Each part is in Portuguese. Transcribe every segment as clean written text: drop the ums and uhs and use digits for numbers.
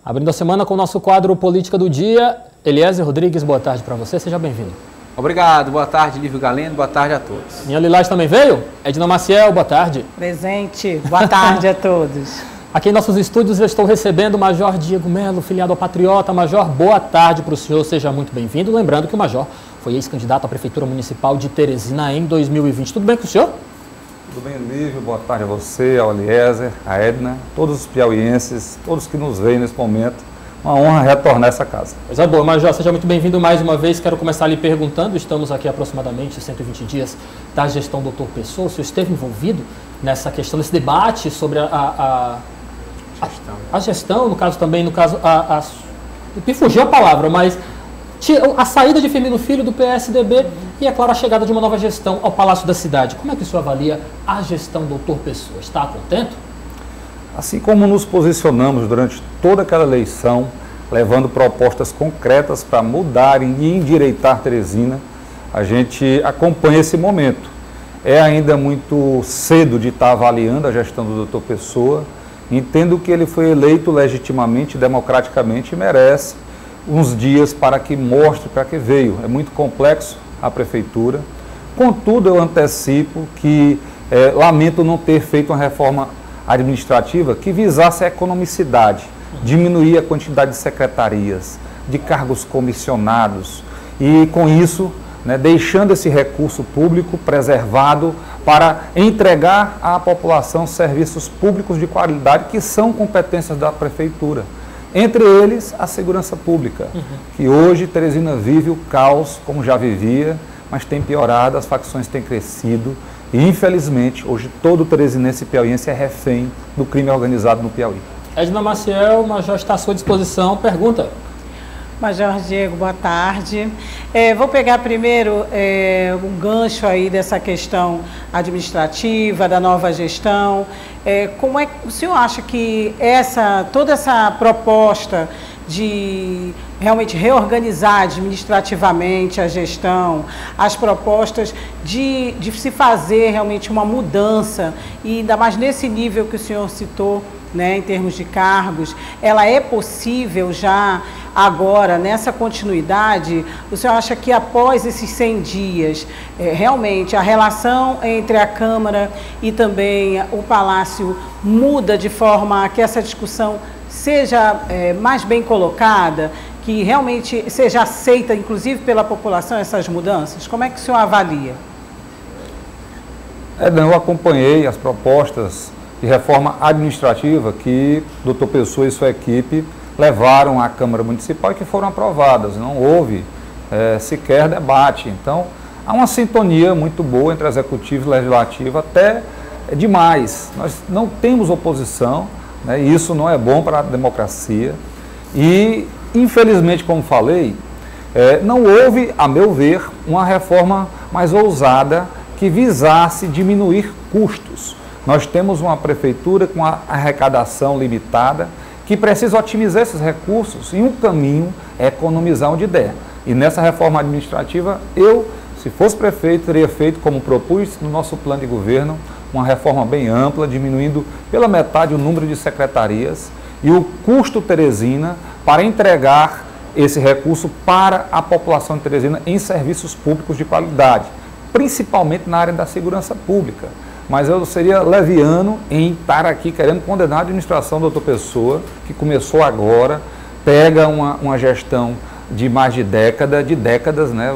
Abrindo a semana com o nosso quadro Política do Dia, Eliezer Rodrigues, boa tarde para você, seja bem-vindo. Obrigado, boa tarde, Lívio Galeno, boa tarde a todos. Minha Lilás também veio? Edna Maciel, boa tarde. Presente, boa tarde a todos. Aqui em nossos estúdios eu estou recebendo o Major Diego Melo, filiado ao Patriota. Major, boa tarde para o senhor, seja muito bem-vindo. Lembrando que o Major foi ex-candidato à Prefeitura Municipal de Teresina em 2020. Tudo bem com o senhor? Tudo bem, Lívio? Boa tarde a você, ao Eliezer, a Edna, todos os piauienses, todos que nos veem nesse momento. Uma honra retornar a essa casa. Coisa boa, Major, seja muito bem-vindo mais uma vez. Quero começar lhe perguntando, estamos aqui aproximadamente 120 dias da gestão do Dr. Pessoa. O senhor esteve envolvido nessa questão, nesse debate sobre a gestão, no caso, me fugiu a palavra, mas a saída de Firmino Filho do PSDB e, é claro, a chegada de uma nova gestão ao Palácio da Cidade. Como é que o senhor avalia a gestão do Dr. Pessoa? Está contente? Assim como nos posicionamos durante toda aquela eleição, levando propostas concretas para mudarem e endireitar Teresina, a gente acompanha esse momento. É ainda muito cedo de estar avaliando a gestão do Dr. Pessoa. Entendo que ele foi eleito legitimamente, democraticamente e merece uns dias para que mostre para que veio. É muito complexo a prefeitura. Contudo, eu antecipo que lamento não ter feito uma reforma administrativa que visasse a economicidade, diminuir a quantidade de secretarias, de cargos comissionados e, com isso, deixando esse recurso público preservado para entregar à população serviços públicos de qualidade que são competências da prefeitura. Entre eles, a segurança pública, que hoje Teresina vive o caos, como já vivia, mas tem piorado, as facções têm crescido e, infelizmente, hoje todo teresinense e piauiense é refém do crime organizado no Piauí. Edna Maciel, o Major está à sua disposição. Pergunta. Major Diego, boa tarde. Vou pegar primeiro um gancho aí dessa questão administrativa, da nova gestão. Como é que o senhor acha que toda essa proposta de realmente reorganizar administrativamente a gestão, as propostas de se fazer realmente uma mudança, e ainda mais nesse nível que o senhor citou, em termos de cargos, ela é possível já agora, nessa continuidade? O senhor acha que após esses 100 dias, realmente a relação entre a Câmara e também o Palácio muda de forma a que essa discussão seja mais bem colocada, que realmente seja aceita, inclusive pela população, essas mudanças? Como é que o senhor avalia? Eu acompanhei as propostas de reforma administrativa que o Dr. Pessoa e sua equipe levaram à Câmara Municipal e que foram aprovadas. Não houve sequer debate. Então, há uma sintonia muito boa entre Executivo e Legislativo, até demais. Nós não temos oposição, e isso não é bom para a democracia. E, infelizmente, como falei, não houve, a meu ver, uma reforma mais ousada que visasse diminuir custos. Nós temos uma prefeitura com a arrecadação limitada, que precisa otimizar esses recursos, e um caminho é economizar onde der. E nessa reforma administrativa, eu, se fosse prefeito, teria feito, como propus no nosso plano de governo, uma reforma bem ampla, diminuindo pela metade o número de secretarias e o custo Teresina para entregar esse recurso para a população de Teresina em serviços públicos de qualidade, principalmente na área da segurança pública. Mas eu seria leviano em estar aqui querendo condenar a administração do Dr. Pessoa, que começou agora, pega uma gestão de mais de décadas,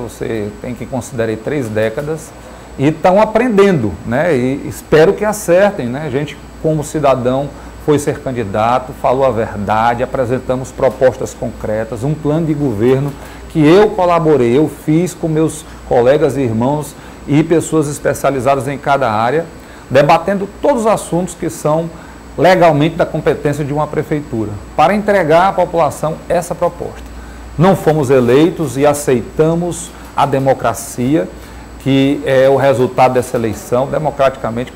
você tem que considerar 3 décadas, e estão aprendendo, e espero que acertem, A gente, como cidadão, foi ser candidato, falou a verdade, apresentamos propostas concretas, um plano de governo que eu colaborei, eu fiz com meus colegas e irmãos e pessoas especializadas em cada área, debatendo todos os assuntos que são legalmente da competência de uma prefeitura, para entregar à população essa proposta. Não fomos eleitos e aceitamos a democracia, que é o resultado dessa eleição, democraticamente.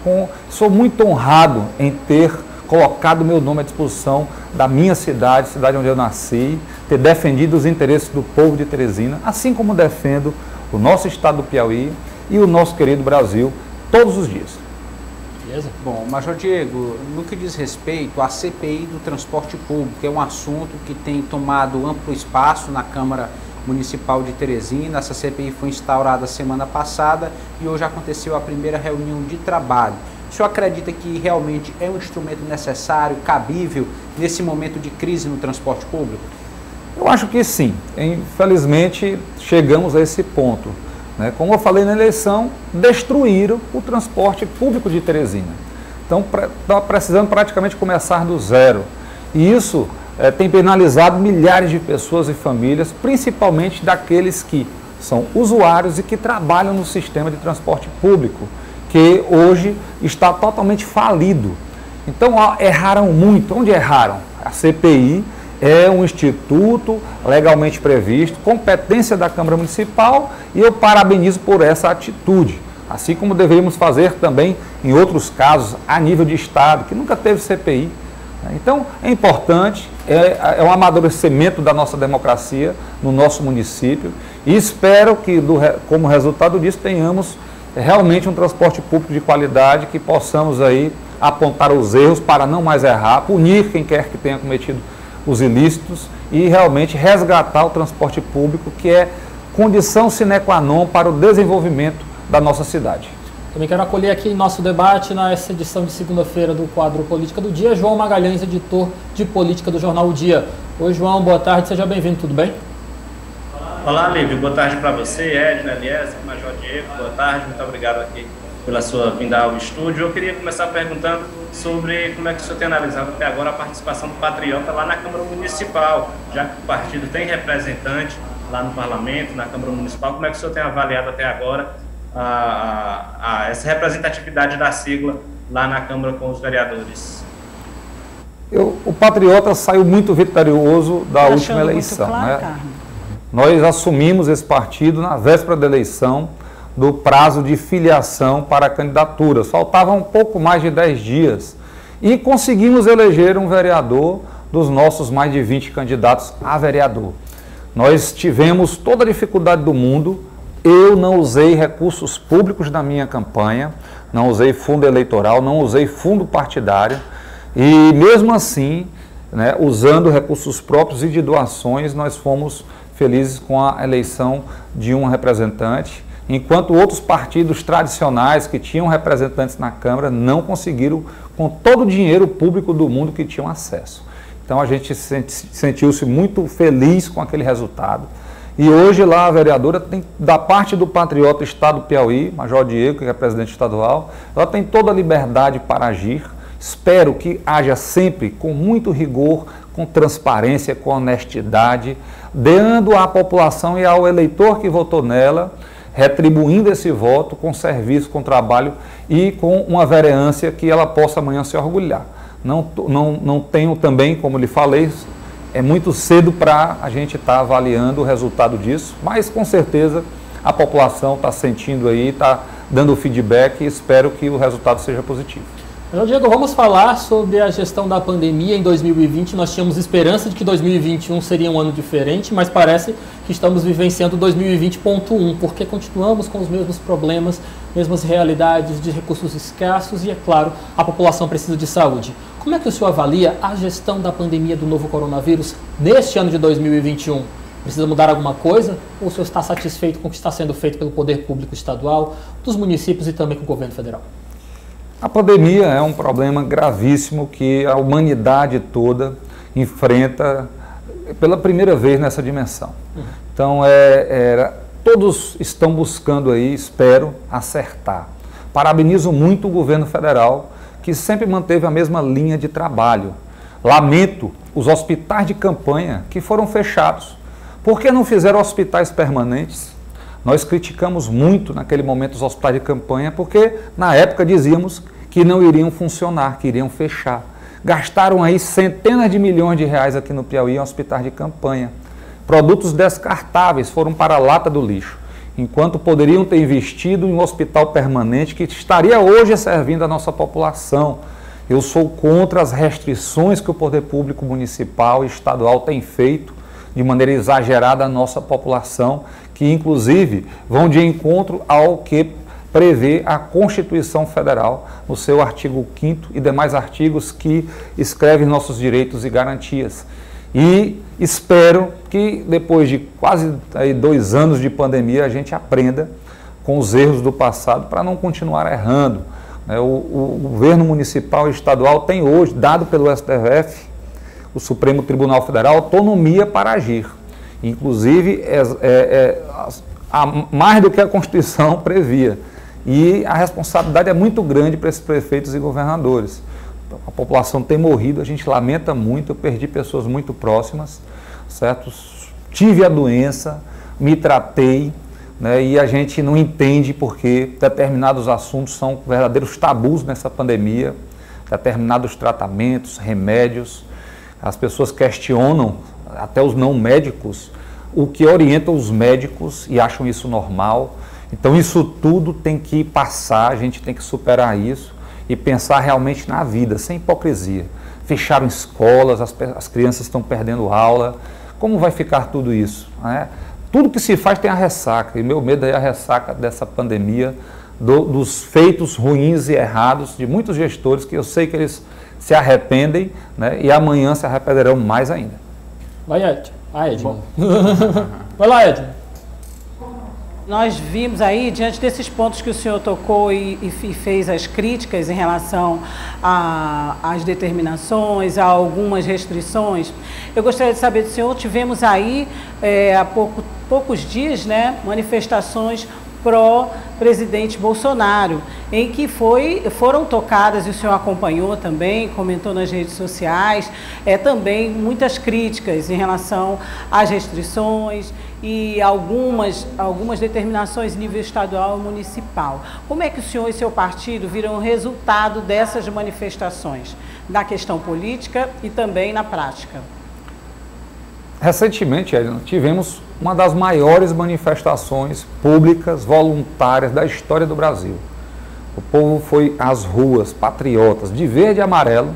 Sou muito honrado em ter colocado meu nome à disposição da minha cidade onde eu nasci, ter defendido os interesses do povo de Teresina, assim como defendo o nosso estado do Piauí e o nosso querido Brasil todos os dias. Beleza? Bom, Major Diego, no que diz respeito à CPI do transporte público, é um assunto que tem tomado amplo espaço na Câmara Municipal de Teresina. Essa CPI foi instaurada semana passada e hoje aconteceu a primeira reunião de trabalho. O senhor acredita que realmente é um instrumento necessário, cabível, nesse momento de crise no transporte público? Eu acho que sim. Infelizmente, chegamos a esse ponto. Como eu falei na eleição, destruíram o transporte público de Teresina. Então, está precisando praticamente começar do zero. E isso tem penalizado milhares de pessoas e famílias, principalmente daqueles que são usuários e que trabalham no sistema de transporte público, que hoje está totalmente falido. Então, erraram muito. Onde erraram? A CPI é um instituto legalmente previsto, competência da Câmara Municipal, e eu parabenizo por essa atitude. Assim como deveríamos fazer também em outros casos a nível de Estado, que nunca teve CPI. Então, é importante, é um amadurecimento da nossa democracia no nosso município, e espero que, como resultado disso, tenhamos realmente um transporte público de qualidade, que possamos aí apontar os erros para não mais errar, punir quem quer que tenha cometido os ilícitos e realmente resgatar o transporte público, que é condição sine qua non para o desenvolvimento da nossa cidade. Também quero acolher aqui em nosso debate, nessa edição de segunda-feira do quadro Política do Dia, João Magalhães, editor de política do jornal O Dia. Oi, João, boa tarde, seja bem-vindo, tudo bem? Olá, Lívio, boa tarde para você, Edna, Eliezer, Major Diego, boa tarde, muito obrigado aqui pela sua vinda ao estúdio. Eu queria começar perguntando sobre como é que o senhor tem analisado até agora a participação do Patriota lá na Câmara Municipal, já que o partido tem representante lá no Parlamento, na Câmara Municipal. Como é que o senhor tem avaliado até agora essa representatividade da sigla lá na Câmara com os vereadores? O Patriota saiu muito vitorioso da última eleição. Claro, nós assumimos esse partido na véspera da eleição, do prazo de filiação para candidaturas. Faltavam um pouco mais de 10 dias e conseguimos eleger um vereador dos nossos mais de 20 candidatos a vereador. Nós tivemos toda a dificuldade do mundo. Eu não usei recursos públicos na minha campanha, não usei fundo eleitoral, não usei fundo partidário, e mesmo assim, usando recursos próprios e de doações, nós fomos felizes com a eleição de um representante, enquanto outros partidos tradicionais que tinham representantes na Câmara não conseguiram com todo o dinheiro público do mundo que tinham acesso. Então a gente sentiu-se muito feliz com aquele resultado. E hoje lá a vereadora tem, da parte do Patriota Estado do Piauí, Major Diego, que é presidente estadual, ela tem toda a liberdade para agir. Espero que haja sempre com muito rigor, com transparência, com honestidade, dando à população e ao eleitor que votou nela, retribuindo esse voto com serviço, com trabalho e com uma vereância que ela possa amanhã se orgulhar. Não tenho também, como lhe falei, é muito cedo para a gente estar avaliando o resultado disso, mas com certeza a população está sentindo aí, está dando feedback e espero que o resultado seja positivo. Diego, vamos falar sobre a gestão da pandemia em 2020. Nós tínhamos esperança de que 2021 seria um ano diferente, mas parece que estamos vivenciando 2020.1, porque continuamos com os mesmos problemas, mesmas realidades de recursos escassos e, é claro, a população precisa de saúde. Como é que o senhor avalia a gestão da pandemia do novo coronavírus neste ano de 2021? Precisa mudar alguma coisa? Ou o senhor está satisfeito com o que está sendo feito pelo poder público estadual, dos municípios e também com o governo federal? A pandemia é um problema gravíssimo que a humanidade toda enfrenta pela primeira vez nessa dimensão. Então, todos estão buscando aí, espero, acertar. Parabenizo muito o governo federal, que sempre manteve a mesma linha de trabalho. Lamento os hospitais de campanha que foram fechados. Por que não fizeram hospitais permanentes? Nós criticamos muito naquele momento os hospitais de campanha, porque na época dizíamos que não iriam funcionar, que iriam fechar. Gastaram aí centenas de milhões de reais aqui no Piauí em hospitais de campanha. Produtos descartáveis foram para a lata do lixo, enquanto poderiam ter investido em um hospital permanente que estaria hoje servindo a nossa população. Eu sou contra as restrições que o poder público municipal e estadual tem feito de maneira exagerada à nossa população, que inclusive vão de encontro ao que prevê a Constituição Federal, no seu artigo 5º e demais artigos que escrevem nossos direitos e garantias. E espero que depois de quase 2 anos de pandemia a gente aprenda com os erros do passado para não continuar errando. O governo municipal e estadual tem hoje, dado pelo STF, o Supremo Tribunal Federal, autonomia para agir. Inclusive, mais do que a Constituição previa. E a responsabilidade é muito grande para esses prefeitos e governadores. A população tem morrido, a gente lamenta muito, eu perdi pessoas muito próximas, certo? Tive a doença, me tratei, né, e a gente não entende porque determinados assuntos são verdadeiros tabus nessa pandemia, determinados tratamentos, remédios. As pessoas questionam, até os não médicos, o que orienta os médicos e acham isso normal. Então isso tudo tem que passar, a gente tem que superar isso e pensar realmente na vida, sem hipocrisia. Fecharam escolas, as crianças estão perdendo aula. Como vai ficar tudo isso, né? Tudo que se faz tem a ressaca, e meu medo é a ressaca dessa pandemia, dos feitos ruins e errados de muitos gestores, que eu sei que eles se arrependem, né, e amanhã se arrependerão mais ainda. Vai, Ed. Edna. Vai lá, Edna. Nós vimos aí, diante desses pontos que o senhor tocou e fez as críticas em relação às determinações, a algumas restrições, eu gostaria de saber do senhor, tivemos aí há poucos dias, né, manifestações pró-presidente Bolsonaro, em que foram tocadas, e o senhor acompanhou também, comentou nas redes sociais, também muitas críticas em relação às restrições e algumas determinações em nível estadual e municipal. Como é que o senhor e seu partido viram o resultado dessas manifestações, na questão política e também na prática? Recentemente, Edna, tivemos uma das maiores manifestações públicas voluntárias da história do Brasil. O povo foi às ruas, patriotas, de verde e amarelo,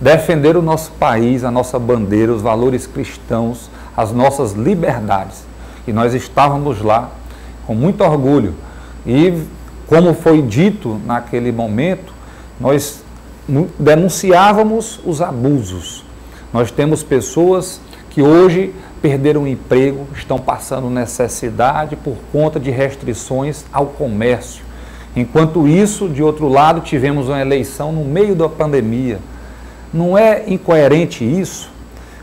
defender o nosso país, a nossa bandeira, os valores cristãos, as nossas liberdades. E nós estávamos lá com muito orgulho. E, como foi dito naquele momento, nós denunciávamos os abusos. Nós temos pessoas que hoje perderam o emprego, estão passando necessidade por conta de restrições ao comércio. Enquanto isso, de outro lado, tivemos uma eleição no meio da pandemia. Não é incoerente isso?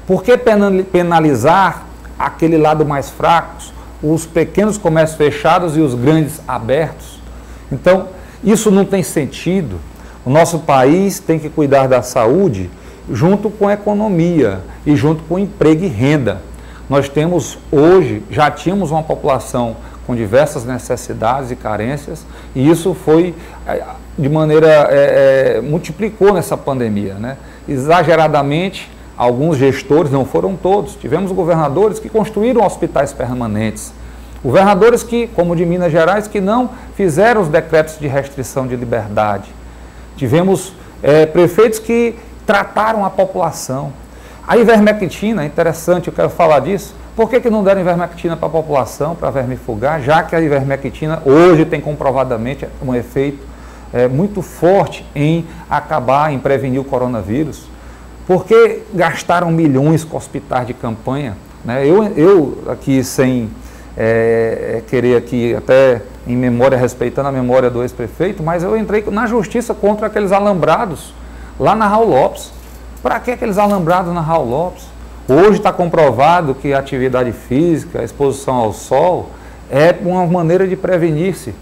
Por que penalizar aquele lado mais fraco, os pequenos comércios fechados e os grandes abertos? Então, isso não tem sentido. O nosso país tem que cuidar da saúde junto com a economia e junto com emprego e renda. Nós temos hoje, já tínhamos uma população com diversas necessidades e carências, e isso foi, de maneira, multiplicou nessa pandemia, né? Exageradamente, alguns gestores, não foram todos, tivemos governadores que construíram hospitais permanentes, governadores que, como de Minas Gerais, que não fizeram os decretos de restrição de liberdade, tivemos prefeitos que trataram a população. A ivermectina, interessante, eu quero falar disso. Por que não deram ivermectina para a população, para vermifugar, já que a ivermectina hoje tem comprovadamente um efeito muito forte em acabar, em prevenir o coronavírus? Por que gastaram milhões com hospitais de campanha, né? Eu aqui, sem querer aqui, até em memória, respeitando a memória do ex-prefeito, mas eu entrei na justiça contra aqueles alambrados lá na Raul Lopes. Para que aqueles alambrados na Raul Lopes? Hoje está comprovado que a atividade física, a exposição ao sol, é uma maneira de prevenir-se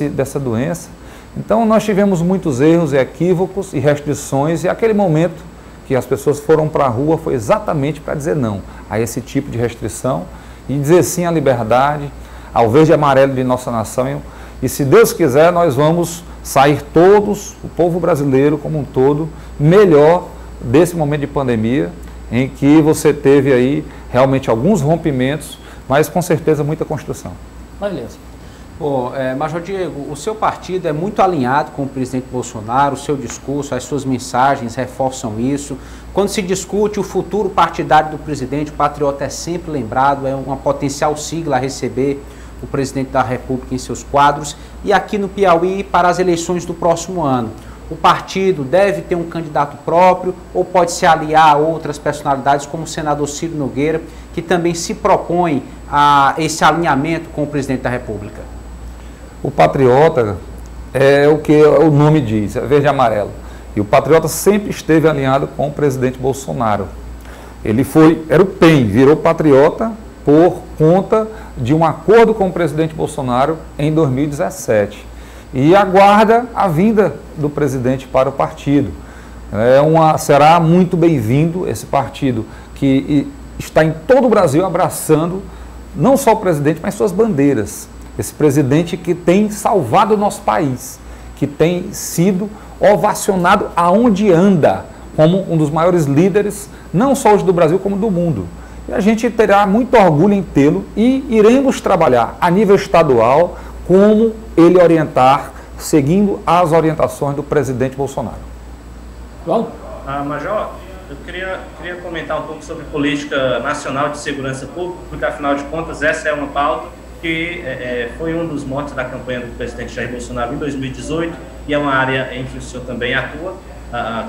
dessa doença. Então nós tivemos muitos erros e equívocos e restrições, e aquele momento que as pessoas foram para a rua foi exatamente para dizer não a esse tipo de restrição e dizer sim à liberdade, ao verde e amarelo de nossa nação. E se Deus quiser, nós vamos sair todos, o povo brasileiro como um todo, melhor desse momento de pandemia, em que você teve aí realmente alguns rompimentos, mas com certeza muita construção. Beleza. Major Diego, o seu partido é muito alinhado com o presidente Bolsonaro, o seu discurso, as suas mensagens reforçam isso. Quando se discute o futuro partidário do presidente, o Patriota é sempre lembrado, é uma potencial sigla a receber o presidente da República em seus quadros, e aqui no Piauí para as eleições do próximo ano. O partido deve ter um candidato próprio ou pode se aliar a outras personalidades, como o senador Ciro Nogueira, que também se propõe a esse alinhamento com o presidente da República? O Patriota é o que o nome diz, é verde e amarelo. E o Patriota sempre esteve alinhado com o presidente Bolsonaro. Ele era o PEN, virou Patriota por conta de um acordo com o presidente Bolsonaro em 2017. E aguarda a vinda do presidente para o partido. Será muito bem-vindo esse partido que está em todo o Brasil abraçando não só o presidente, mas suas bandeiras. Esse presidente que tem salvado o nosso país, que tem sido ovacionado aonde anda, como um dos maiores líderes, não só hoje do Brasil, como do mundo. E a gente terá muito orgulho em tê-lo e iremos trabalhar a nível estadual como ele orientar, seguindo as orientações do presidente Bolsonaro. João? Major, eu queria comentar um pouco sobre política nacional de segurança pública, porque afinal de contas essa é uma pauta que foi um dos motes da campanha do presidente Jair Bolsonaro em 2018 e é uma área em que o senhor também atua,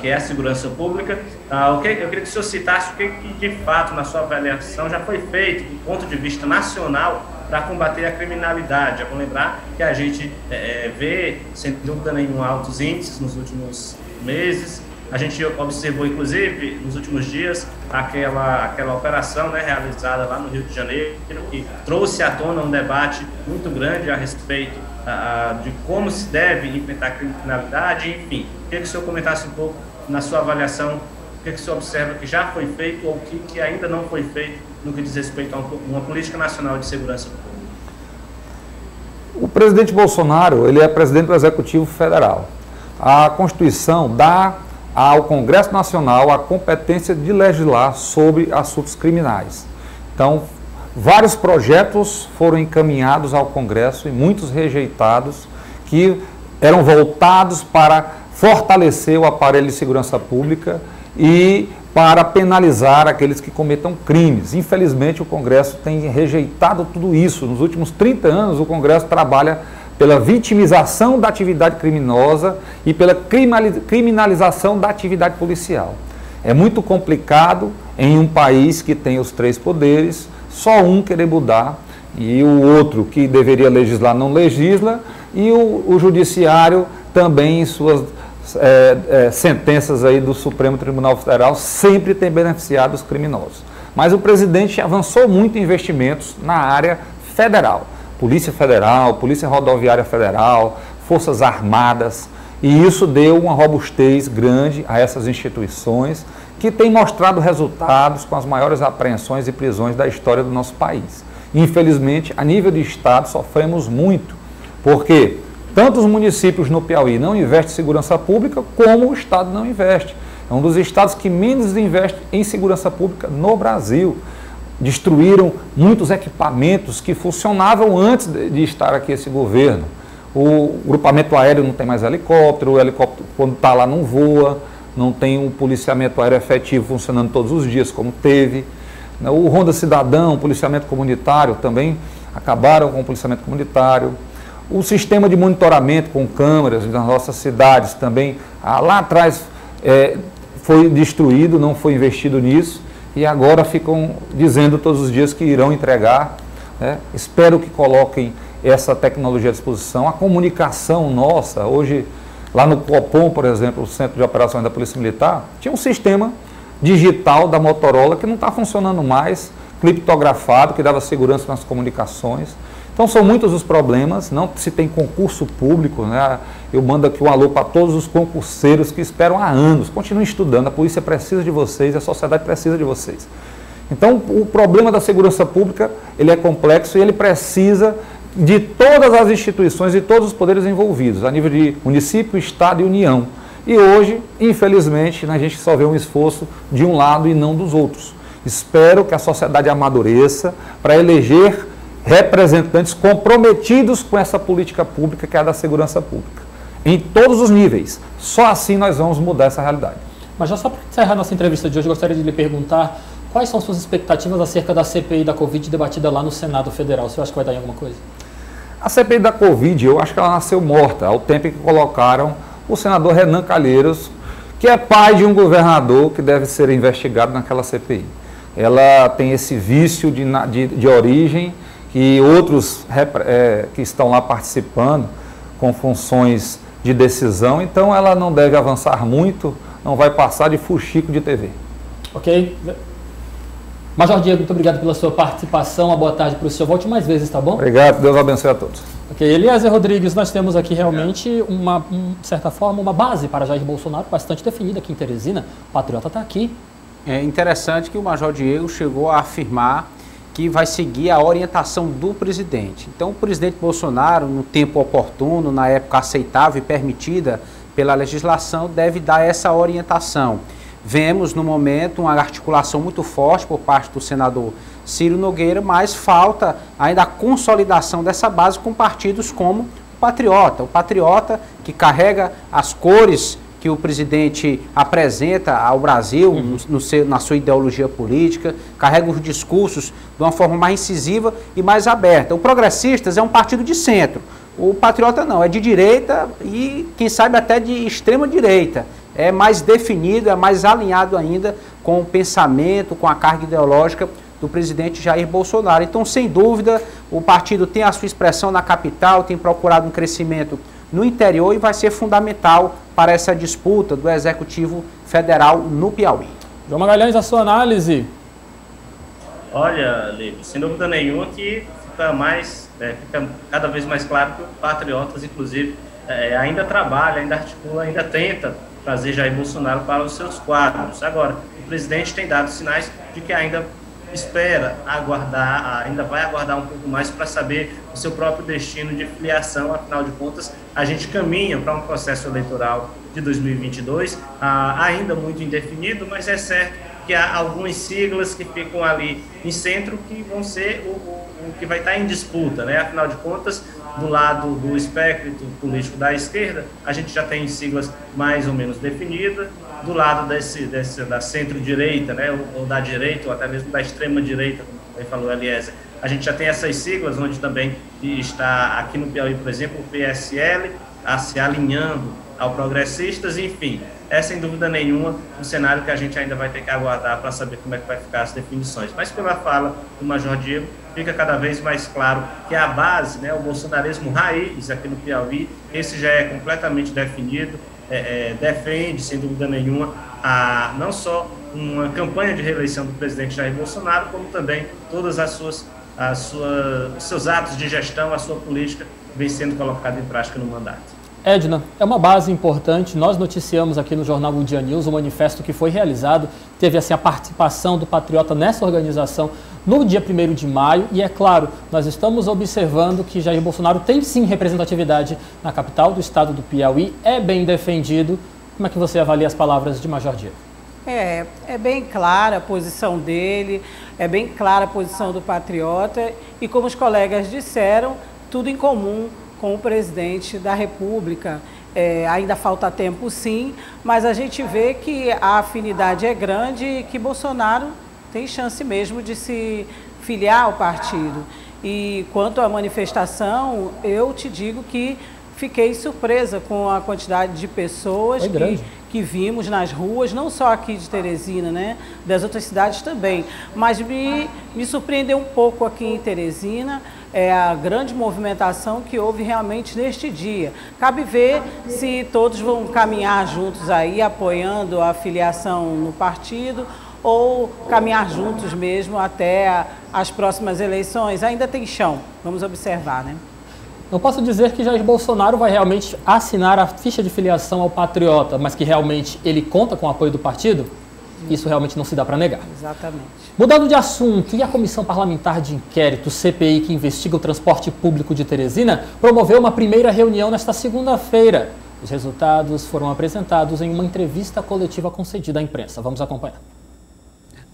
que é a segurança pública. Eu queria que o senhor citasse o que de fato, na sua avaliação, já foi feito do ponto de vista nacional para combater a criminalidade. É bom lembrar que a gente vê, sem dúvida nenhuma, altos índices nos últimos meses. A gente observou, inclusive, nos últimos dias, aquela operação, né, realizada lá no Rio de Janeiro, que trouxe à tona um debate muito grande a respeito de como se deve enfrentar a criminalidade, enfim. Queria que o senhor comentasse um pouco, na sua avaliação, o que o senhor observa que já foi feito ou o que ainda não foi feito no que diz respeito a uma política nacional de segurança pública. O presidente Bolsonaro, ele é presidente do Executivo Federal. A Constituição dá ao Congresso Nacional a competência de legislar sobre assuntos criminais. Então, vários projetos foram encaminhados ao Congresso e muitos rejeitados, que eram voltados para fortalecer o aparelho de segurança pública e para penalizar aqueles que cometam crimes. Infelizmente, o Congresso tem rejeitado tudo isso. Nos últimos 30 anos, o Congresso trabalha pela vitimização da atividade criminosa e pela criminalização da atividade policial. É muito complicado em um país que tem os três poderes, só um querer mudar e o outro que deveria legislar não legisla e o judiciário também em suas sentenças aí do Supremo Tribunal Federal sempre tem beneficiado os criminosos. Mas o presidente avançou muito em investimentos na área federal. Polícia Federal, Polícia Rodoviária Federal, Forças Armadas, e isso deu uma robustez grande a essas instituições que têm mostrado resultados com as maiores apreensões e prisões da história do nosso país. Infelizmente, a nível de Estado, sofremos muito, porque tanto os municípios no Piauí não investem em segurança pública, como o Estado não investe. É um dos estados que menos investe em segurança pública no Brasil. Destruíram muitos equipamentos que funcionavam antes de estar aqui esse governo. O grupamento aéreo não tem mais helicóptero, o helicóptero quando está lá não voa, não tem um policiamento aéreo efetivo funcionando todos os dias como teve. O Ronda Cidadão, o policiamento comunitário também acabaram com o policiamento comunitário. O sistema de monitoramento com câmeras nas nossas cidades também, lá atrás foi destruído, não foi investido nisso. E agora ficam dizendo todos os dias que irão entregar. Espero que coloquem essa tecnologia à disposição. A comunicação nossa, hoje, lá no Copom, por exemplo, o Centro de Operações da Polícia Militar, tinha um sistema digital da Motorola que não está funcionando mais, criptografado, que dava segurança nas comunicações. Então são muitos os problemas, não se tem concurso público, né? Eu mando aqui um alô para todos os concurseiros que esperam há anos, continuem estudando, a polícia precisa de vocês, a sociedade precisa de vocês. Então o problema da segurança pública, ele é complexo e ele precisa de todas as instituições e todos os poderes envolvidos, a nível de município, estado e união. E hoje, infelizmente, a gente só vê um esforço de um lado e não dos outros. Espero que a sociedade amadureça para eleger representantes comprometidos com essa política pública que é a da segurança pública, em todos os níveis. Só assim nós vamos mudar essa realidade. Mas já só para encerrar nossa entrevista de hoje, eu gostaria de lhe perguntar quais são suas expectativas acerca da CPI da Covid debatida lá no Senado Federal. Você acha que vai dar em alguma coisa? A CPI da Covid, eu acho que ela nasceu morta, ao tempo em que colocaram o senador Renan Calheiros, que é pai de um governador que deve ser investigado naquela CPI. Ela tem esse vício de origem que outros que estão lá participando com funções de decisão, então ela não deve avançar muito, não vai passar de fuxico de TV. Ok. Major Diego, muito obrigado pela sua participação. Uma boa tarde para o senhor. Volte mais vezes, tá bom? Obrigado, Deus abençoe a todos. Ok, Eliezer Rodrigues, nós temos aqui realmente, de certa forma, uma base para Jair Bolsonaro bastante definida aqui em Teresina. O patriota está aqui. É interessante que o Major Diego chegou a afirmar que vai seguir a orientação do presidente. Então, o presidente Bolsonaro, no tempo oportuno, na época aceitável e permitida pela legislação, deve dar essa orientação. Vemos, no momento, uma articulação muito forte por parte do senador Ciro Nogueira, mas falta ainda a consolidação dessa base com partidos como o Patriota que carrega as cores que o presidente apresenta ao Brasil na sua ideologia política, carrega os discursos de uma forma mais incisiva e mais aberta. O Progressistas é um partido de centro, o Patriota não, é de direita e, quem sabe, até de extrema direita. É mais definido, é mais alinhado ainda com o pensamento, com a carga ideológica do presidente Jair Bolsonaro. Então, sem dúvida, o partido tem a sua expressão na capital, tem procurado um crescimento no interior e vai ser fundamental para essa disputa do Executivo Federal no Piauí. João Magalhães, a sua análise. Olha, Lívia, sem dúvida nenhuma que fica cada vez mais claro que o Patriotas, inclusive, ainda trabalha, ainda articula, ainda tenta trazer Jair Bolsonaro para os seus quadros. Agora, o presidente tem dado sinais de que ainda ainda vai aguardar um pouco mais para saber o seu próprio destino de filiação. Afinal de contas, a gente caminha para um processo eleitoral de 2022, ainda muito indefinido, mas é certo que há algumas siglas que ficam ali em centro que vão ser o que vai estar em disputa, né? Afinal de contas, do lado do espectro político da esquerda, a gente já tem siglas mais ou menos definidas. Do lado da centro-direita, né, ou da direita, ou até mesmo da extrema-direita, como falou Eliezer, a gente já tem essas siglas, onde também está aqui no Piauí, por exemplo, o PSL, se alinhando ao Progressistas, enfim, é sem dúvida nenhuma um cenário que a gente ainda vai ter que aguardar para saber como é que vai ficar as definições. Mas pela fala do Major Diego, fica cada vez mais claro que a base, né, o bolsonarismo raiz aqui no Piauí, esse já é completamente definido, defende, sem dúvida nenhuma, não só uma campanha de reeleição do presidente Jair Bolsonaro, como também todas os seus atos de gestão, a sua política vem sendo colocada em prática no mandato. Edna, é uma base importante. Nós noticiamos aqui no jornal O Dia News o manifesto que foi realizado, teve assim a participação do Patriota nessa organização no dia 1º de maio e é claro, nós estamos observando que Jair Bolsonaro tem sim representatividade na capital do estado do Piauí, é bem defendido. Como é que você avalia as palavras de Major Diego? É bem clara a posição dele, é bem clara a posição do Patriota e, como os colegas disseram, tudo em comum com o presidente da República. Ainda falta tempo sim, mas a gente vê que a afinidade é grande e que Bolsonaro tem chance mesmo de se filiar ao partido. E quanto à manifestação, eu te digo que fiquei surpresa com a quantidade de pessoas que vimos nas ruas, não só aqui de Teresina, né, das outras cidades também, mas me surpreendeu um pouco aqui em Teresina, a grande movimentação que houve realmente neste dia. Cabe ver se todos vão caminhar juntos aí, apoiando a filiação no partido, ou caminhar juntos mesmo até as próximas eleições. Ainda tem chão, vamos observar, né? Não posso dizer que Jair Bolsonaro vai realmente assinar a ficha de filiação ao Patriota, mas que realmente ele conta com o apoio do partido? Isso realmente não se dá para negar. Exatamente. Mudando de assunto, e a Comissão Parlamentar de Inquérito, CPI, que investiga o transporte público de Teresina, promoveu uma primeira reunião nesta segunda-feira. Os resultados foram apresentados em uma entrevista coletiva concedida à imprensa. Vamos acompanhar.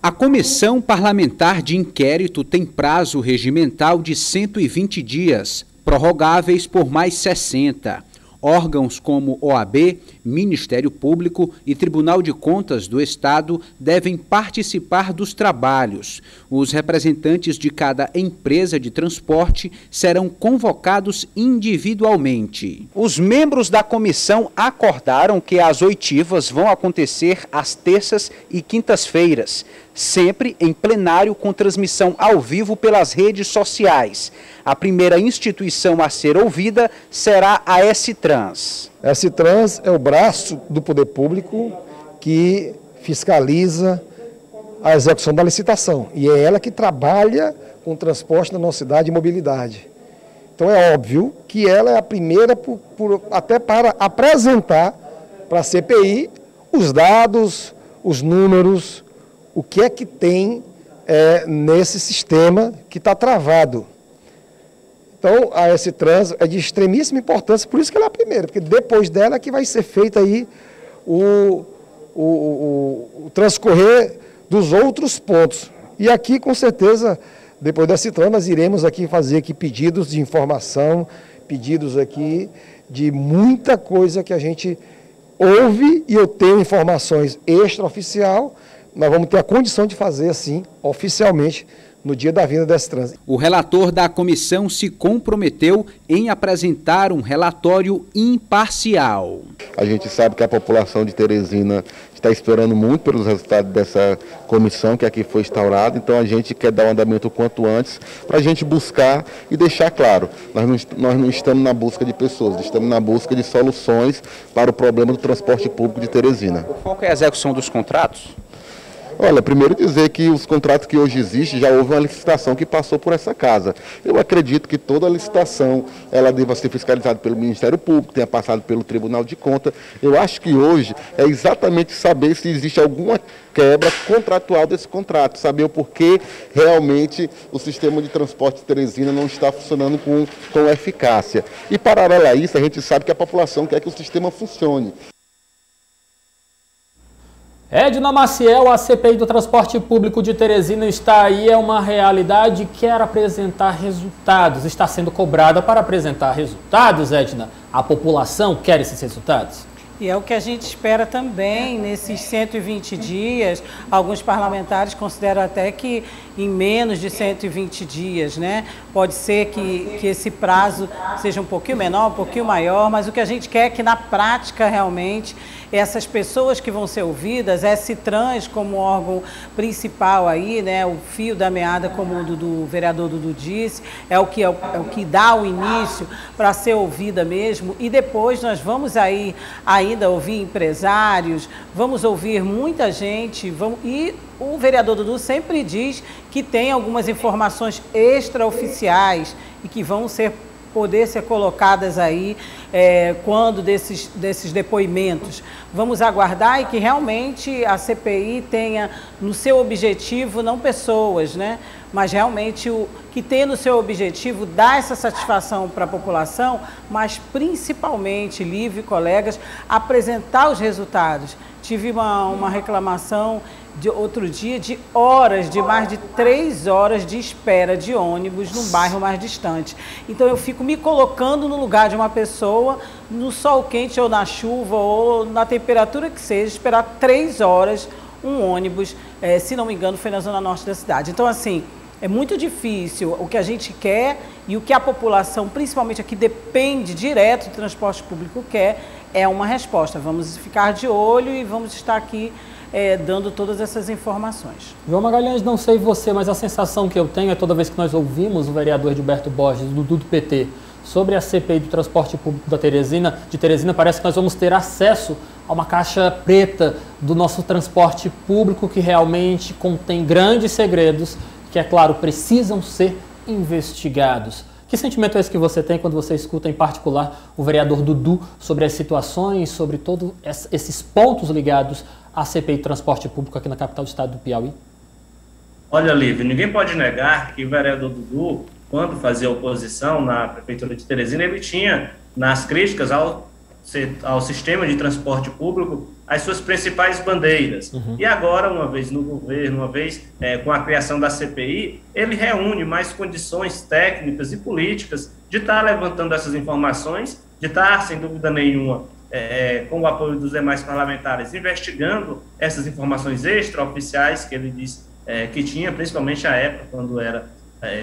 A Comissão Parlamentar de Inquérito tem prazo regimental de 120 dias, prorrogáveis por mais 60. Órgãos como OAB, Ministério Público e Tribunal de Contas do Estado devem participar dos trabalhos. Os representantes de cada empresa de transporte serão convocados individualmente. Os membros da comissão acordaram que as oitivas vão acontecer às terças e quintas-feiras, sempre em plenário com transmissão ao vivo pelas redes sociais. A primeira instituição a ser ouvida será a S-Trans. A S-Trans é o braço do poder público que fiscaliza a execução da licitação. E é ela que trabalha com o transporte na nossa cidade e mobilidade. Então é óbvio que ela é a primeira até para apresentar para a CPI os dados, os números, o que é que tem nesse sistema que está travado. Então, a S-Trans é de extremíssima importância, por isso que ela é a primeira, porque depois dela é que vai ser feito aí o transcorrer dos outros pontos. E aqui, com certeza, depois da S-Trans, nós iremos aqui fazer aqui pedidos de informação, pedidos aqui de muita coisa que a gente ouve, e eu tenho informações extraoficial. Nós vamos ter a condição de fazer assim, oficialmente, no dia da vinda da S-Trans. O relator da comissão se comprometeu em apresentar um relatório imparcial. A gente sabe que a população de Teresina está esperando muito pelos resultados dessa comissão que aqui foi instaurada, então a gente quer dar um andamento o quanto antes para a gente buscar e deixar claro, nós não estamos na busca de pessoas, estamos na busca de soluções para o problema do transporte público de Teresina. O foco é a execução dos contratos? Olha, primeiro dizer que os contratos que hoje existem, já houve uma licitação que passou por essa casa. Eu acredito que toda a licitação, ela deva ser fiscalizada pelo Ministério Público, tenha passado pelo Tribunal de Contas. Eu acho que hoje é exatamente saber se existe alguma quebra contratual desse contrato, saber o porquê realmente o sistema de transporte de Teresina não está funcionando com eficácia. E paralelo a isso, a gente sabe que a população quer que o sistema funcione. Edna Maciel, a CPI do transporte público de Teresina está aí, é uma realidade, quer apresentar resultados, está sendo cobrada para apresentar resultados, Edna. A população quer esses resultados? E é o que a gente espera também nesses 120 dias. Alguns parlamentares consideram até que em menos de 120 dias, né? Pode ser que esse prazo seja um pouquinho menor, um pouquinho maior, mas o que a gente quer é que na prática realmente essas pessoas que vão ser ouvidas, S-Trans como órgão principal aí, né? O fio da meada, como o vereador Dudu disse, é o que dá o início para ser ouvida mesmo, e depois nós vamos aí ainda ouvir empresários, vamos ouvir muita gente, e o vereador Dudu sempre diz que tem algumas informações extraoficiais e que vão poder ser colocadas aí quando desses depoimentos. Vamos aguardar e que realmente a CPI tenha no seu objetivo não pessoas, né? Mas realmente que tenha no seu objetivo dar essa satisfação para a população, mas principalmente, Lívia e colegas, apresentar os resultados. Tive uma reclamação de outro dia de mais de 3 horas de espera de ônibus num bairro mais distante. Então eu fico me colocando no lugar de uma pessoa, no sol quente ou na chuva ou na temperatura que seja, esperar 3 horas um ônibus, se não me engano foi na zona norte da cidade. Então assim, é muito difícil. O que a gente quer e o que a população, principalmente aqui, depende direto do transporte público, quer é uma resposta. Vamos ficar de olho e vamos estar aqui dando todas essas informações. João Magalhães, não sei você, mas a sensação que eu tenho é toda vez que nós ouvimos o vereador Gilberto Borges, do PT, sobre a CPI do transporte público de Teresina, parece que nós vamos ter acesso a uma caixa preta do nosso transporte público que realmente contém grandes segredos que, é claro, precisam ser investigados. Que sentimento é esse que você tem quando você escuta, em particular, o vereador Dudu sobre as situações, sobre todos esses pontos ligados à CPI do transporte público aqui na capital do estado do Piauí? Olha, Lívia, ninguém pode negar que o vereador Dudu, quando fazia oposição na prefeitura de Teresina, ele tinha, nas críticas ao sistema de transporte público, as suas principais bandeiras. E agora, uma vez no governo, uma vez com a criação da CPI, ele reúne mais condições técnicas e políticas de estar levantando essas informações, de estar, sem dúvida nenhuma, com o apoio dos demais parlamentares, investigando essas informações extraoficiais que ele disse que tinha, principalmente à época, quando era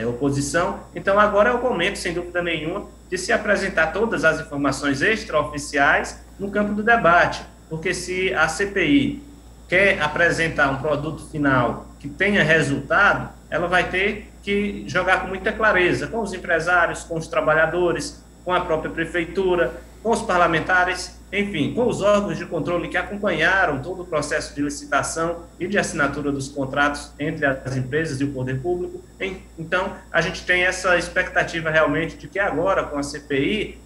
oposição. Então, agora é o momento, sem dúvida nenhuma, de se apresentar todas as informações extraoficiais no campo do debate, porque se a CPI quer apresentar um produto final que tenha resultado, ela vai ter que jogar com muita clareza com os empresários, com os trabalhadores, com a própria prefeitura, com os parlamentares, enfim, com os órgãos de controle que acompanharam todo o processo de licitação e de assinatura dos contratos entre as empresas e o poder público. Então, a gente tem essa expectativa realmente de que agora, com a CPI,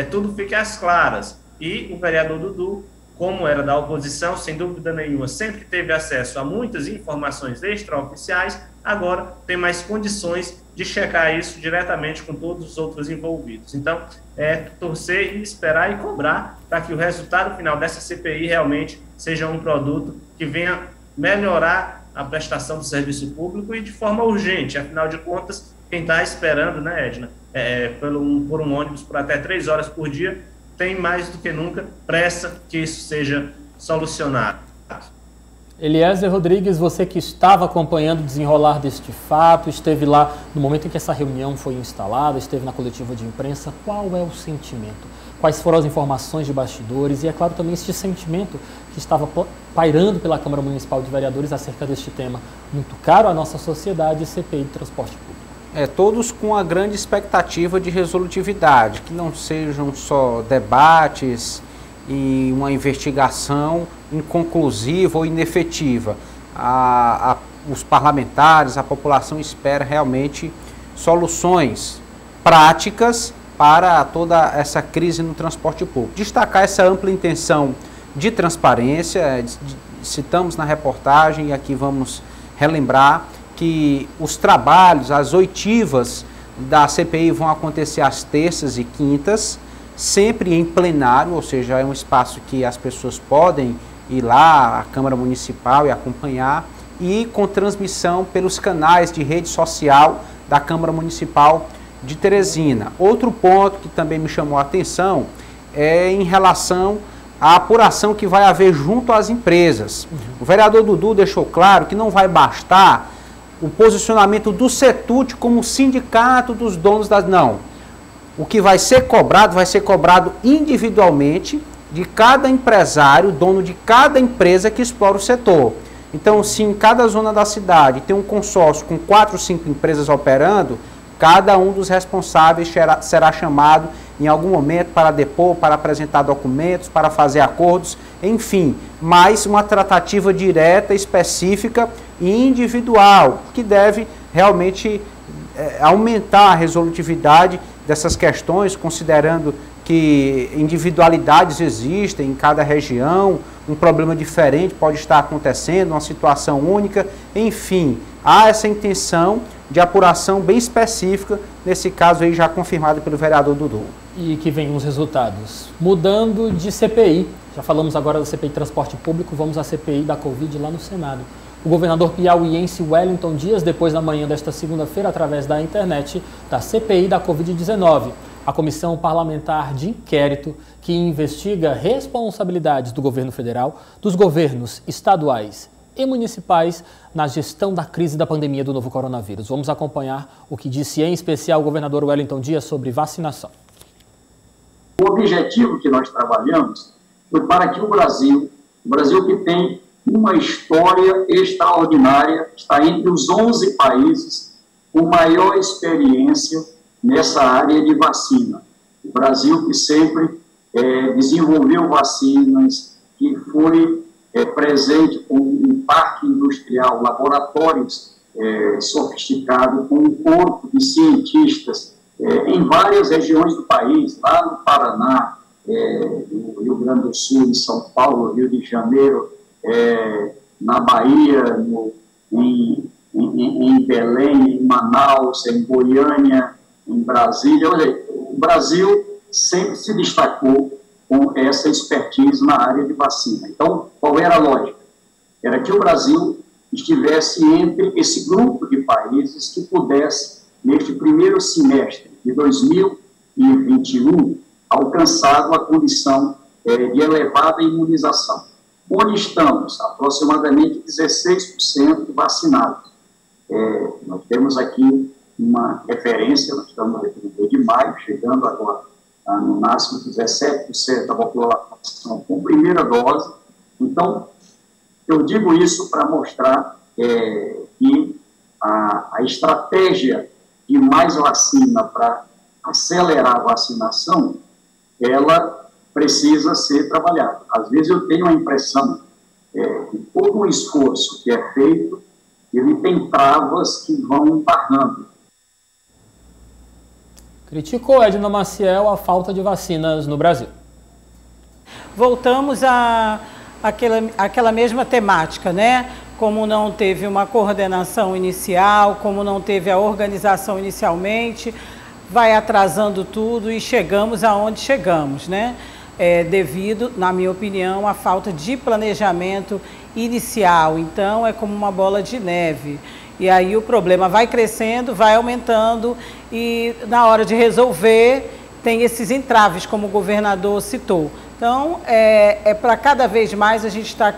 tudo fique às claras. E o vereador Dudu, como era da oposição, sem dúvida nenhuma, sempre teve acesso a muitas informações extraoficiais, agora tem mais condições de checar isso diretamente com todos os outros envolvidos. Então, torcer e esperar e cobrar para que o resultado final dessa CPI realmente seja um produto que venha melhorar a prestação do serviço público e de forma urgente. Afinal de contas, quem está esperando, né, Edna, por um ônibus por até 3 horas por dia, tem mais do que nunca pressa que isso seja solucionado. Eliezer Rodrigues, você que estava acompanhando o desenrolar deste fato, esteve lá no momento em que essa reunião foi instalada, esteve na coletiva de imprensa, qual é o sentimento? Quais foram as informações de bastidores? E, é claro, também este sentimento que estava pairando pela Câmara Municipal de Vereadores acerca deste tema muito caro à nossa sociedade, CPI de transporte público. Todos com a grande expectativa de resolutividade, que não sejam só debates e uma investigação inconclusiva ou inefetiva. Os parlamentares, a população espera realmente soluções práticas para toda essa crise no transporte público. Destacar essa ampla intenção de transparência, citamos na reportagem e aqui vamos relembrar que os trabalhos, as oitivas da CPI vão acontecer às terças e quintas, sempre em plenário, ou seja, é um espaço que as pessoas podem ir lá à Câmara Municipal e acompanhar, e com transmissão pelos canais de rede social da Câmara Municipal de Teresina. Outro ponto que também me chamou a atenção é em relação à apuração que vai haver junto às empresas. O vereador Dudu deixou claro que não vai bastar o posicionamento do CETUT como sindicato dos donos das... Não. O que vai ser cobrado individualmente de cada empresário, dono de cada empresa que explora o setor. Então, se em cada zona da cidade tem um consórcio com 4 ou 5 empresas operando, cada um dos responsáveis será chamado em algum momento para depor, para apresentar documentos, para fazer acordos, enfim, mais uma tratativa direta, específica e individual, que deve realmente aumentar a resolutividade dessas questões, considerando que individualidades existem em cada região, um problema diferente pode estar acontecendo, uma situação única, enfim, há essa intenção de apuração bem específica, nesse caso aí já confirmado pelo vereador Dudu. E que venham os resultados. Mudando de CPI, já falamos agora da CPI de transporte público, vamos à CPI da Covid lá no Senado. O governador piauiense Wellington Dias, depois da manhã desta segunda-feira, através da internet, da CPI da Covid-19, a Comissão Parlamentar de Inquérito que investiga responsabilidades do governo federal, dos governos estaduais e municipais na gestão da crise da pandemia do novo coronavírus. Vamos acompanhar o que disse em especial o governador Wellington Dias sobre vacinação. O objetivo que nós trabalhamos foi para que o Brasil que tem uma história extraordinária, está entre os 11 países com maior experiência nessa área de vacina. O Brasil que sempre desenvolveu vacinas, que foi presente com um parque industrial, laboratórios sofisticados, com um corpo de cientistas em várias regiões do país, lá no Paraná, no Rio Grande do Sul, em São Paulo, Rio de Janeiro, na Bahia, em Belém, em Manaus, em Goiânia, em Brasília. O Brasil sempre se destacou com essa expertise na área de vacina. Então, qual era a lógica? Era que o Brasil estivesse entre esse grupo de países que pudesse, neste primeiro semestre de 2020, 2021, alcançado a condição de elevada imunização. Onde estamos? Aproximadamente 16% vacinados. Nós temos aqui uma referência, nós estamos no mês de maio, chegando agora no máximo 17% da população com primeira dose. Então, eu digo isso para mostrar que a estratégia de mais vacina para acelerar a vacinação, ela precisa ser trabalhada. Às vezes eu tenho a impressão que todo o esforço que é feito, ele tem travas que vão embarrando. Criticou Edna Maciel a falta de vacinas no Brasil. Voltamos àquela mesma temática, né? Como não teve uma coordenação inicial, como não teve a organização inicialmente, vai atrasando tudo e chegamos aonde chegamos, né? Devido, na minha opinião, à falta de planejamento inicial. Então, é como uma bola de neve. E aí o problema vai crescendo, vai aumentando e na hora de resolver tem esses entraves, como o governador citou. Então, para cada vez mais a gente está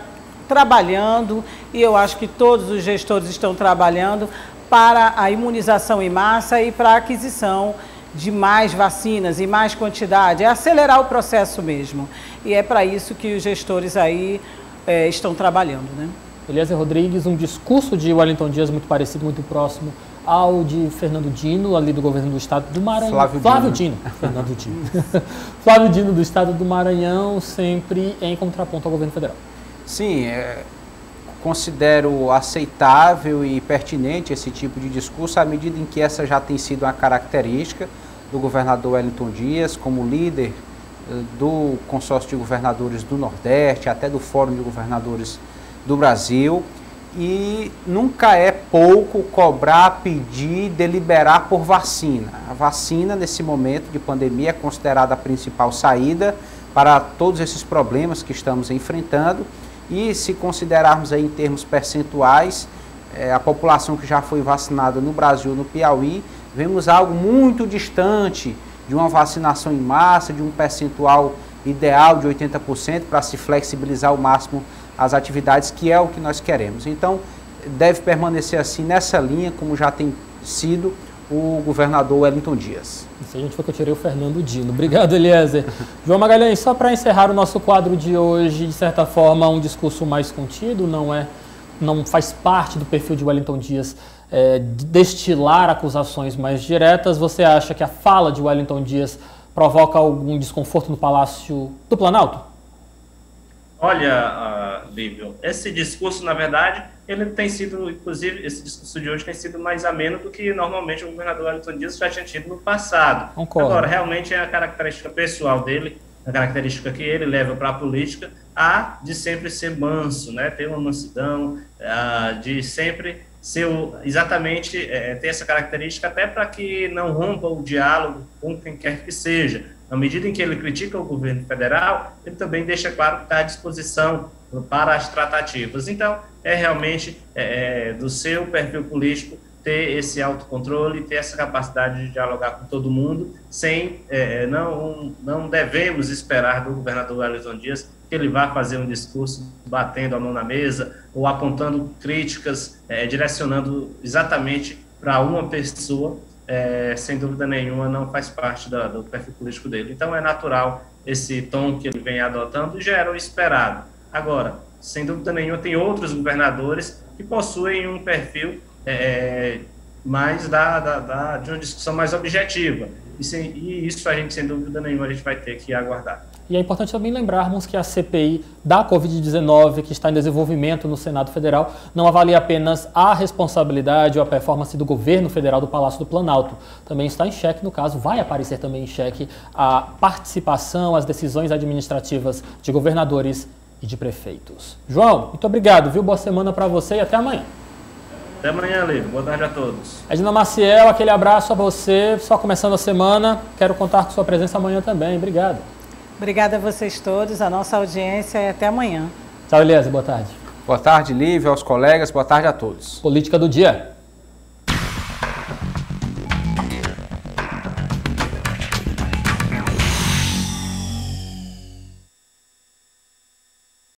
trabalhando, e eu acho que todos os gestores estão trabalhando para a imunização em massa e para a aquisição de mais vacinas e mais quantidade, acelerar o processo mesmo. E é para isso que os gestores aí estão trabalhando, né? Eliezer Rodrigues, um discurso de Wellington Dias muito parecido, muito próximo ao de Fernando Dino, ali do governo do estado do Maranhão. Flávio Dino. Fernando Dino. Flávio Dino, do estado do Maranhão, sempre em contraponto ao governo federal. Sim, considero aceitável e pertinente esse tipo de discurso, à medida em que essa já tem sido uma característica do governador Wellington Dias, como líder do consórcio de governadores do Nordeste, até do Fórum de Governadores do Brasil, e nunca é pouco cobrar, pedir, deliberar por vacina. A vacina, nesse momento de pandemia, é considerada a principal saída para todos esses problemas que estamos enfrentando. E se considerarmos aí em termos percentuais, a população que já foi vacinada no Brasil, no Piauí, vemos algo muito distante de uma vacinação em massa, de um percentual ideal de 80% para se flexibilizar ao máximo as atividades, que é o que nós queremos. Então, deve permanecer assim nessa linha, como já tem sido o governador Wellington Dias. Se a gente for que eu tirei o Fernando Dino. Obrigado, Eliezer. João Magalhães, só para encerrar o nosso quadro de hoje, de certa forma, um discurso mais contido, não faz parte do perfil de Wellington Dias destilar acusações mais diretas. Você acha que a fala de Wellington Dias provoca algum desconforto no Palácio do Planalto? Olha, Lívio, esse discurso, na verdade, ele tem sido, inclusive, esse discurso de hoje tem sido mais ameno do que normalmente o governador Wellington Dias já tinha tido no passado. Concordo. Agora, realmente é a característica pessoal dele, a característica que ele leva para a política, de sempre ser manso, né? Ter uma mansidão, de sempre ser exatamente ter essa característica, até para que não rompa o diálogo com quem quer que seja. Na medida em que ele critica o governo federal, ele também deixa claro que está à disposição para as tratativas. Então, realmente do seu perfil político ter esse autocontrole, ter essa capacidade de dialogar com todo mundo, não devemos esperar do governador Wellington Dias que ele vá fazer um discurso batendo a mão na mesa ou apontando críticas, direcionando exatamente para uma pessoa. Sem dúvida nenhuma, não faz parte do perfil político dele. Então, é natural esse tom que ele vem adotando e já era o esperado. Agora, sem dúvida nenhuma, tem outros governadores que possuem um perfil mais de uma discussão mais objetiva. E isso a gente, sem dúvida nenhuma, a gente vai ter que aguardar. E é importante também lembrarmos que a CPI da Covid-19, que está em desenvolvimento no Senado Federal, não avalia apenas a responsabilidade ou a performance do governo federal do Palácio do Planalto. Também está em xeque, no caso, vai aparecer também em xeque a participação, as decisões administrativas de governadores e de prefeitos. João, muito obrigado, viu? Boa semana para você e até amanhã. Até amanhã, Lívio. Boa tarde a todos. Edna Maciel, aquele abraço a você. Só começando a semana, quero contar com sua presença amanhã também. Obrigado. Obrigada a vocês todos, a nossa audiência e até amanhã. Tchau, Eliezer. Boa tarde. Boa tarde, Lívio, aos colegas. Boa tarde a todos. Política do dia.